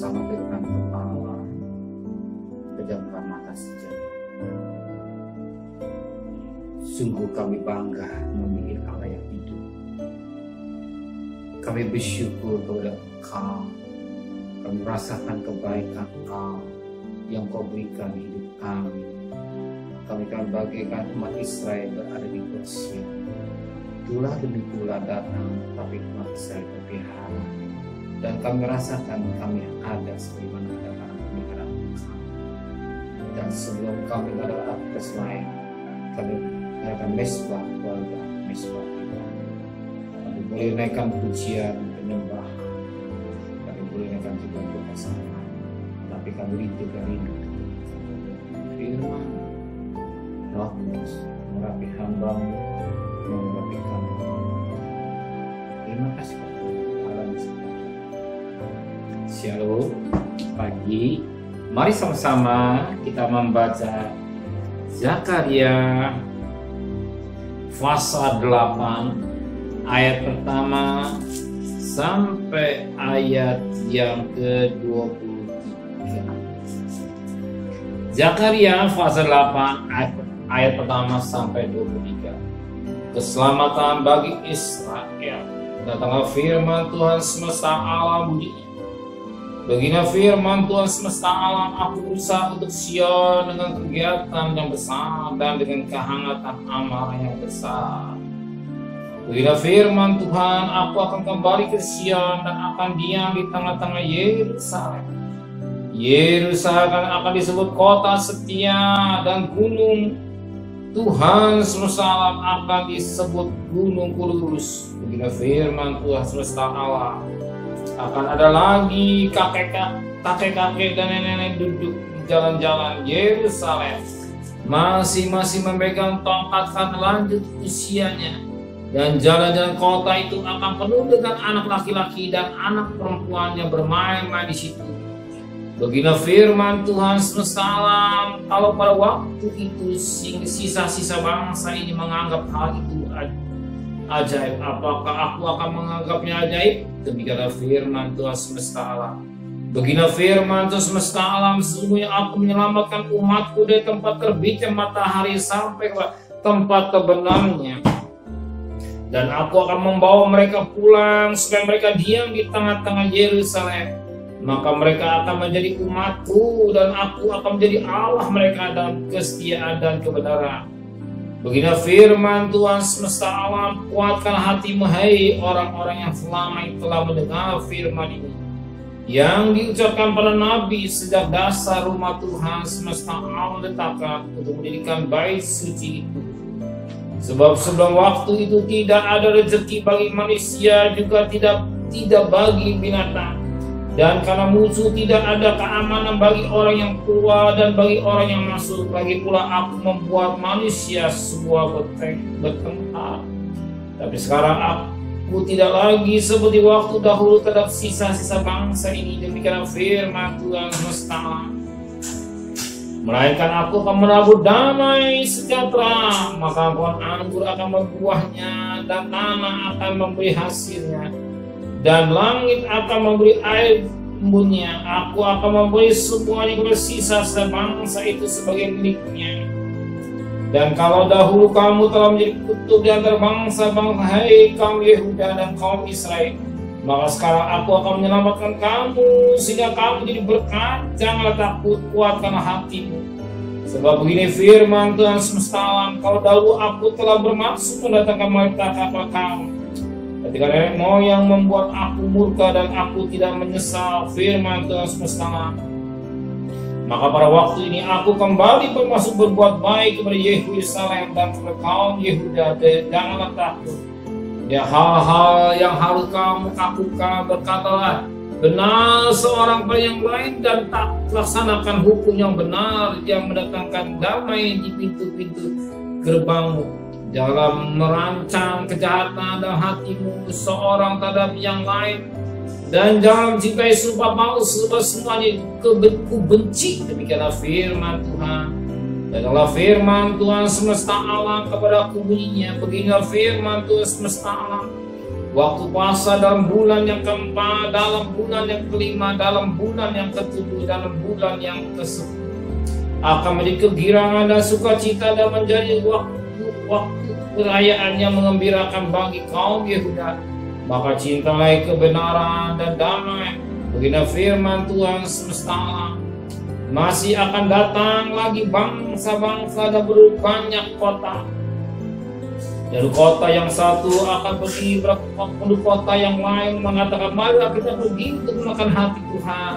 sama dengan kepala pejamkan mata saja. Sungguh kami bangga memiliki Allah yang hidup. Kami bersyukur kepada Engkau. Kami merasakan kebaikan Engkau yang Kau berikan hidup kami. Kami akan bagaikan umat Israel berada di Goshen. Tulah demi tulah datang, tapi umat Israel berpihak. Dan kami merasakan kami ada sebagaimana dalam pemeliharaan Engkau. Dan sebelum kami adalah atas lain, kami akan mesbah keluarga, mesbah kita. Kami boleh naikkan pujian, penyembahan. Kami boleh naikkan juga doa sama. Tapi kami rindu firman Roh Kudus merapi hamba-Mu, merapi kami. Terima kasih Tuhan. Shalom pagi. Mari sama-sama kita membaca Zakaria pasal 8 ayat pertama sampai ayat yang ke-23. Zakaria pasal 8 ayat pertama sampai 23. Keselamatan bagi Israel. Datanglah firman Tuhan semesta alam bunyinya. Begini firman Tuhan semesta alam, aku berusaha untuk Sion dengan kegiatan yang besar dan dengan kehangatan amarah yang besar. Begini firman Tuhan, aku akan kembali ke Sion dan akan diam di tengah-tengah Yerusalem. Yerusalem akan disebut kota setia dan gunung Tuhan semesta alam akan disebut gunung kudus. Begini firman Tuhan semesta alam. Akan ada lagi kakek-kakek dan nenek-nenek duduk di jalan-jalan Yerusalem, masing-masing memegang tongkat karena lanjut usianya, dan jalan-jalan kota itu akan penuh dengan anak laki-laki dan anak perempuan yang bermain-main di situ. Begini firman Tuhan semesta alam, kalau pada waktu itu sisa-sisa bangsa ini menganggap hal itu ajaib, apakah aku akan menganggapnya ajaib? Demikianlah firman Tuhan semesta alam. Begini firman Tuhan semesta alam, sesungguhnya aku menyelamatkan umatku dari tempat terbitnya matahari sampai ke tempat terbenamnya. Dan aku akan membawa mereka pulang supaya mereka diam di tengah-tengah Yerusalem. Maka mereka akan menjadi umatku dan aku akan menjadi Allah mereka dalam kesetiaan dan kebenaran. Begini firman Tuhan semesta alam, kuatkanlah hatimu hai orang-orang yang selama ini telah mendengar firman ini, yang diucapkan pada Nabi sejak dasar rumah Tuhan semesta alam letakkan untuk mendirikan bait suci itu. Sebab sebelum waktu itu tidak ada rezeki bagi manusia, juga tidak bagi binatang. Dan karena musuh tidak ada keamanan bagi orang yang keluar dan bagi orang yang masuk. Lagi pula aku membuat manusia sebuah bertengkar. Tapi sekarang aku tidak lagi seperti waktu dahulu terhadap sisa-sisa bangsa ini. Demikian firman Tuhan semesta alam. Melainkan aku akan menabur damai sejahtera, maka pohon anggur akan berbuahnya dan tanah akan memberi hasilnya. Dan langit akan memberi air embunnya. Aku akan memberi semuanya kepada sisa bangsa itu sebagai miliknya. Dan kalau dahulu kamu telah menjadi kutuk di antara bangsa-bangsa, hai kaum Yehuda dan kaum Israel, maka sekarang aku akan menyelamatkan kamu sehingga kamu jadi berkat. Janganlah takut, kuatkanlah hatimu. Sebab begini firman Tuhan semesta alam, kalau dahulu aku telah bermaksud mendatangkan malapetaka kamu, ketika nenek moyang membuat aku murka dan aku tidak menyesal, firman Tuhan semesta alam, maka pada waktu ini aku kembali bermaksud berbuat baik kepada Yerusalem dan kepada kaum Yehuda. Janganlah takut. Ya, hal-hal yang harus kamu lakukan, berkatalah benar seorang pada yang lain dan tak laksanakan hukum yang benar yang mendatangkan damai di pintu-pintu gerbangmu. Dalam merancang kejahatan dalam hatimu seorang terhadap yang lain, dan jangan mencintai sumpah palsu, sebab semuanya ku benci. Demikianlah firman Tuhan. Dan adalah firman Tuhan semesta alam kepada aku bunyinya, beginilah firman Tuhan semesta alam, waktu puasa dalam bulan yang keempat, dalam bulan yang kelima, dalam bulan yang ketujuh, dalam bulan yang ke-10 akan menjadi kegirangan dan sukacita dan menjadi waktu perayaan yang mengembirakan bagi kaum Yehuda. Maka cintai kebenaran dan damai. Begini firman Tuhan semesta alam. Masih akan datang lagi bangsa-bangsa dan berbanyak kota. Dari kota yang satu akan pergi penduduk kota yang lain mengatakan, marilah kita pergi untuk menekan hati Tuhan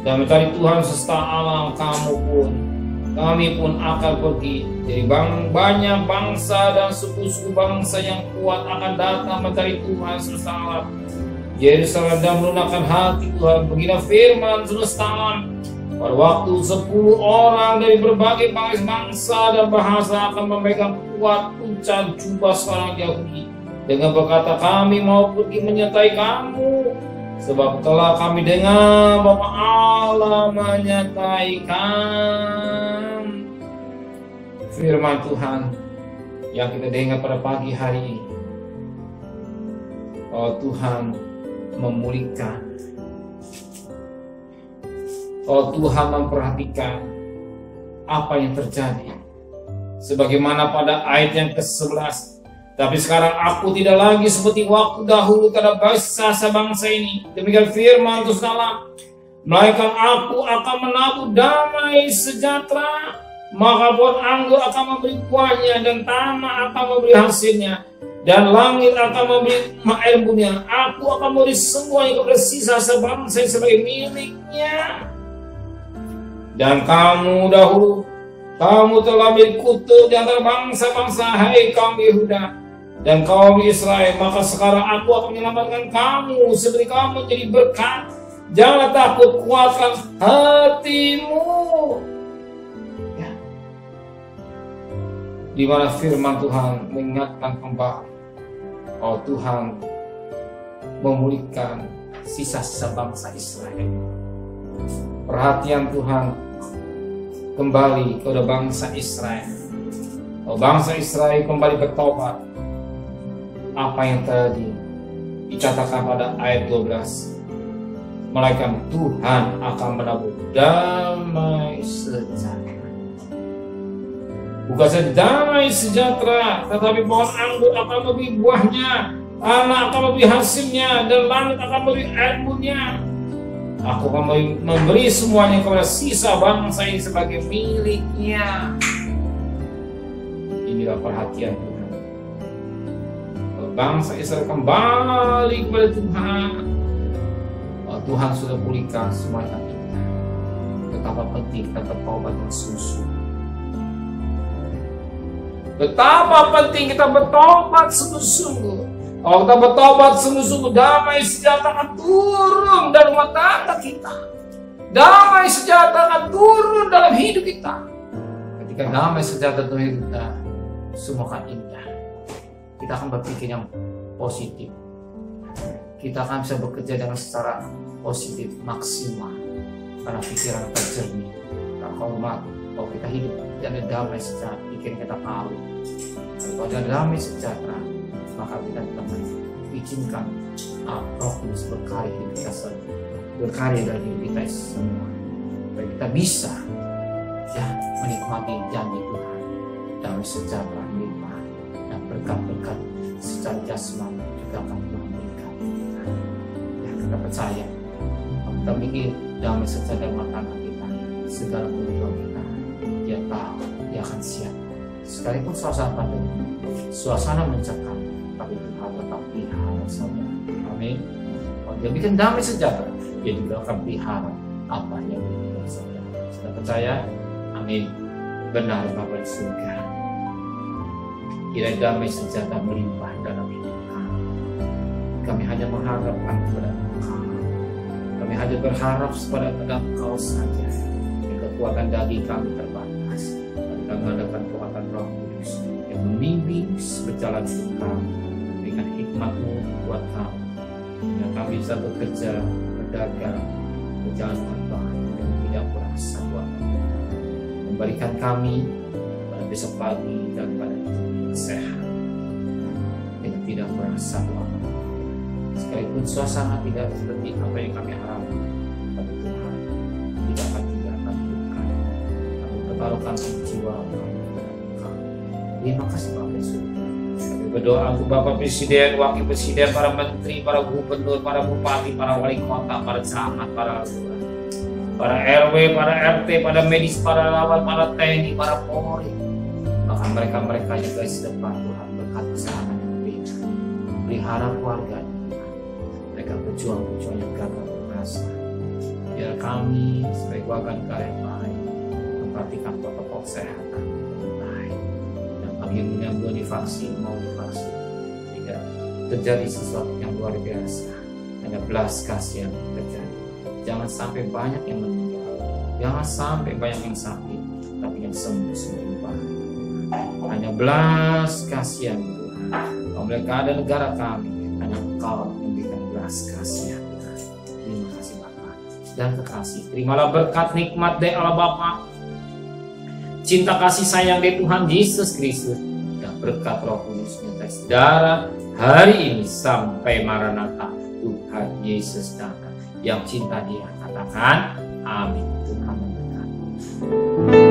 dan mencari Tuhan semesta alam. Kami pun akan pergi. Jadi banyak bangsa dan suku-suku bangsa yang kuat akan datang mencari Tuhan semesta alam. Yerusalem dan melunakkan hati Tuhan. Begini firman semesta alam. Pada waktu 10 orang dari berbagai bangsa dan bahasa akan memegang kuat puncak jubah seorang Yahudi dengan berkata, kami mau pergi menyertai kamu, sebab telah kami dengar bahwa Allah menyertaikan. Firman Tuhan yang kita dengar pada pagi hari ini. Oh, Tuhan memulihkan. Oh, Tuhan memperhatikan apa yang terjadi. Sebagaimana pada ayat yang ke-11. Tapi sekarang aku tidak lagi seperti waktu dahulu terhadap bangsa ini. Demikian firman Tuhan. Melainkan aku akan menabur damai sejahtera. Maka pohon anggur akan memberi buahnya dan tanah akan memberi hasilnya dan langit akan memberi air bumi. Aku akan memberi semuanya kepada sisa sebangsa sebagai miliknya. Dan kamu dahulu, kamu telah menjadi kutuk di antara bangsa-bangsa, hai kaum Yehuda dan kaum Israel. Maka sekarang aku akan menyelamatkan kamu seperti kamu menjadi berkat. Janganlah takut, kuatkan hatimu. Di mana firman Tuhan mengingatkan kembali, oh Tuhan memulihkan sisa-sisa bangsa Israel. Perhatian Tuhan kembali kepada bangsa Israel. Oh, bangsa Israel kembali bertobat. Apa yang tadi dikatakan pada ayat 12, melainkan Tuhan akan menabur damai sejahtera. Bukan saja damai sejahtera, tetapi pohon anggur akan memberi buahnya, tanah akan memberi hasilnya, dan langit akan memberi air bumi-Nya. Aku akan memberi semuanya kepada sisa bangsa ini sebagai miliknya. Inilah perhatian Tuhan. Bangsa Israel kembali kepada Tuhan. Tuhan sudah pulihkan semuanya kita. Betapa penting kita bertobat dan sungguh. Betapa penting kita bertobat sungguh-sungguh. Kalau kita bertobat sungguh-sungguh, damai sejahtera akan turun dalam rumah tangga kita. Damai sejahtera akan turun dalam hidup kita. Ketika damai sejahtera dalam hidup kita, semua akan indah. Kita akan berpikir yang positif. Kita akan bisa bekerja dengan secara positif, maksimal. Karena pikiran kita jernih, kita hormat. Kalau kita hidup tidak ada damai sejahtera, pikiran kita kalut. Kalau ada damai sejahtera, maka kita teman izinkan Roh Kudus berkarya di kita semua, berkarya dari diri kita semua, supaya kita bisa menikmati janji Tuhan, damai sejahtera melimpah dan berkat-berkat secara jasmani juga akan Tuhan berikan. Kita percaya, kita mikir damai sejahtera dalam tangga kita, segala kebutuhan kita, Dia tahu, Dia akan siap. Sekalipun suasana pandemi, suasana mencekam, tapi Tuhan tetap pelihara saja. Amin. Kalau Dia bikin damai sejahtera, Dia juga akan pelihara apa yang Dia saja. Sudah percaya? Amin. Benar Bapa di surga. Kiranya damai sejahtera melimpah dalam hidup kami. Kami hanya mengharapkan kepada Engkau. Kami hanya berharap kepada Engkau saja. Kekuatan daging kami terbatas. Kami mengadakan kekuatan Roh Kudus yang membimbing berjalan hidup kami. Berikan hikmat-Mu buat kami. Sehingga kami bisa bekerja, berdagang, berjalan dengan baik dan tidak merasa buat kami. Memberikan kami pada besok pagi dan pada sehat. Dengan tidak merasa buat kami. Sekalipun suasana tidak seperti apa yang kami harapkan, tapi Tuhan tidak akan tinggalkan Tuhan. Kami pertaruhkan jiwa kami kepada Engkau. Terima kasih Bapak Yesus. Kami berdoa untuk Bapak Presiden, Wakil Presiden, para Menteri, para Gubernur, para Bupati, para Wali Kota, para camat, para lurah, para RW, para RT, para medis, para lawan, para TNI, para Polri, bahkan mereka-mereka juga di depan Tuhan berkat kesehatan yang beda. Pelihara keluarganya, mereka berjuang-berjuang yang gagal berhasil. Biar kami sebagai warga negara yang baik memperhatikan protokol kesehatan yang baik, dan kami yang belum divaksin mau divaksin, tidak terjadi sesuatu yang luar biasa, hanya belas kasih yang terjadi. Jangan sampai banyak yang meninggal, jangan sampai banyak yang sakit, tapi yang sembuh-sembuh baik. Hanya belas kasihan Tuhan. Kalau mereka ada negara kami, hanya Engkau memberikan belas kasihan Tuhan. Terima kasih Bapa dan kekasih. Terimalah berkat nikmat dari Allah Bapa, cinta kasih sayang dari Tuhan Yesus Kristus, dan berkat Roh Kudus menyertai saudara hari ini sampai Maranatha Tuhan Yesus datang. Yang cinta Dia katakan amin. Tuhan memberkati.